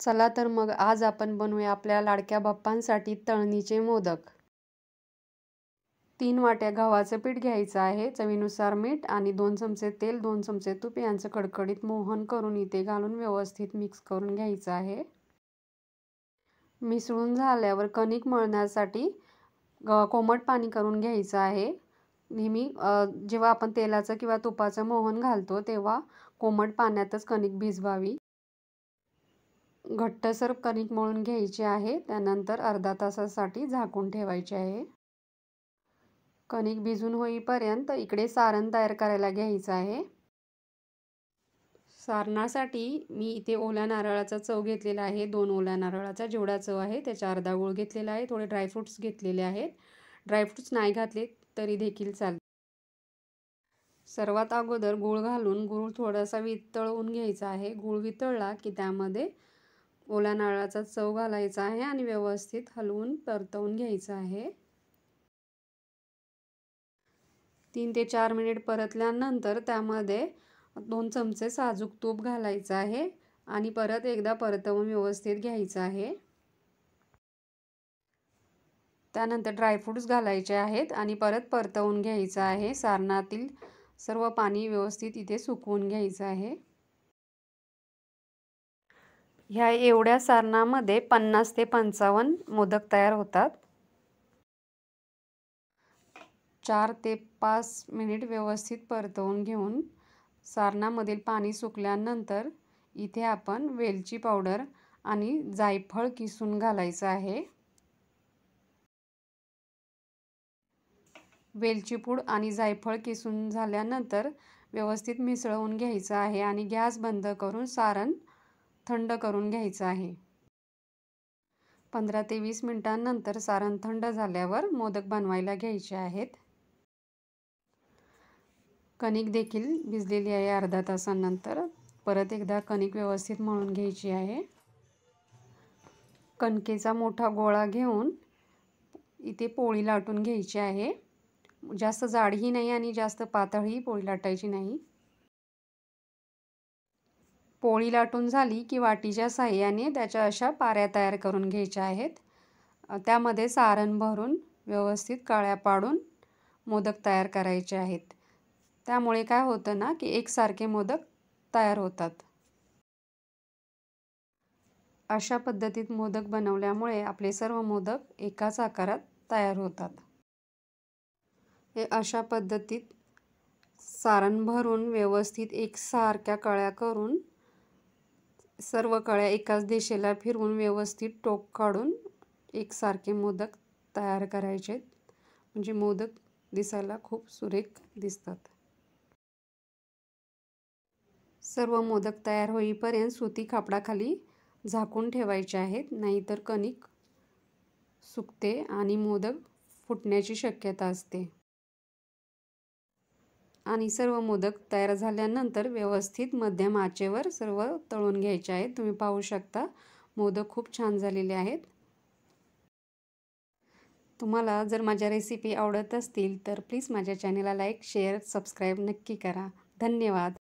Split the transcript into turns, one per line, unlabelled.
चला तर मग आज आपण बनवूया आपल्या लाडक्या बाप्पांसाठी तळणीचे मोदक। 3 वाट्या गव्हाचं पीठ घ्यायचं आहे, चवीनुसार मीठ आणि 2 चमचे तेल, 2 चमचे तूप यांचं कडकडीत मोहन करून इथे घालून व्यवस्थित मिक्स करून घ्यायचं आहे। मिसळून झाल्यावर कणिक मळण्यासाठी कोमट पाणी करून घ्यायचं आहे। नेहमी जेव्हा आपण तेलाचं किंवा तुपाचं मोहन घालतो तेव्हा कोमट पाण्यातच कणिक भिजवावी। घट्टसर कणिक मळून घ्यायची आहे, त्यानंतर अर्धा तासासाठी झाकून ठेवायचे आहे। कणिक भिजून होईपर्यंत इकडे सारण तयार करायला घ्यायचं आहे। सारणासाठी मी इथे ओल्या नारळाचा चव घेतलेला आहे, 2 ओल्या नारळाचा जेवढा चव आहे त्याच्या अर्धा गूळ घेतलेला आहे, थोडे ड्रायफ्रुट्स घेतलेले आहेत। ड्रायफ्रुट्स नाही घातले तरी देखील चालेल। सर्वात अगोदर गूळ घालून गूळ थोडासा वितळवून घ्यायचा आहे। गूळ वितळला की त्यामध्ये ओल्या नारळाचा चव घालायचा आहे आणि व्यवस्थित हलवून परतवून घ्यायचं आहे। 3 ते 4 मिनिट परतल्यानंतर त्यामध्ये 2 चमचे साजूक तूप घालायचं आहे आणि परत एकदा परतवून व्यवस्थित घ्यायचं आहे। त्यानंतर ड्रायफ्रुट्स घालायचे आहेत आणि परत परतवून घ्यायचं आहे। सारणातील सर्व पाणी व्यवस्थित इथे सुकवून घ्यायचं आहे। ह्या एवढ्या सारणामध्ये 50 ते 55 मोदक तयार होतात। 4 ते 5 मिनिट व्यवस्थित परतवून घेऊन सारणामधील पाणी सुकल्यानंतर इथे आपण वेलची पावडर आणि जायफळ किसून घालायचं आहे। वेलची पूड आणि जायफळ किसून झाल्यानंतर व्यवस्थित मिसळून घ्यायचं आहे आणि गॅस बंद करून सारण थंड करून घ्यायचं आहे। 15 ते 20 मिनिटांनंतर सारण थंड झाल्यावर मोदक बनवायला घ्यायचे आहेत। कणिक देखील भिजलेली आहे अर्धा तासानंतर। परत एकदा कणिक व्यवस्थित मळून घ्यायची आहे। कणकेचा मोठा गोळा घेऊन इथे पोळी लाटून घ्यायची आहे। जास्त जाडही नाही आणि जास्त पातळही पोळी लाटायची नाही। पोळी लाटून झाली की वाटीच्या साहाय्याने त्याच्या अशा पाऱ्या तयार करून घ्यायच्या आहेत। त्यामध्ये सारण भरून व्यवस्थित काळ्या पाडून मोदक तयार करायचे आहेत। त्यामुळे काय होतं ना की एकसारखे मोदक तयार होतात। अशा पद्धतीत मोदक बनवल्यामुळे आपले सर्व मोदक एकाच आकारात तयार होतात। हे अशा पद्धतीत सारण भरून व्यवस्थित एकसारख्या कळ्या करून सर्व कळ्या एकाच दिशेला फिरवून व्यवस्थित टोक काढून एकसारखे मोदक तयार करायचे, म्हणजे मोदक दिसायला खूप सुरेख दिसतात। सर्व मोदक तयार होईपर्यंत सुती कापडाखाली झाकून ठेवायचे आहेत, नाहीतर कणिक सुकते आणि मोदक फुटण्याची शक्यता असते। आणि सर्व मोदक तयार झाल्यानंतर व्यवस्थित मध्यम आचेवर सर्व तळून घ्यायचे आहेत। तुम्ही पाहू शकता मोदक खूप छान झालेले आहेत। तुम्हाला जर माझ्या रेसिपी आवडत असतील तर प्लीज माझ्या चॅनलला लाईक, शेअर, सबस्क्राईब नक्की करा। धन्यवाद।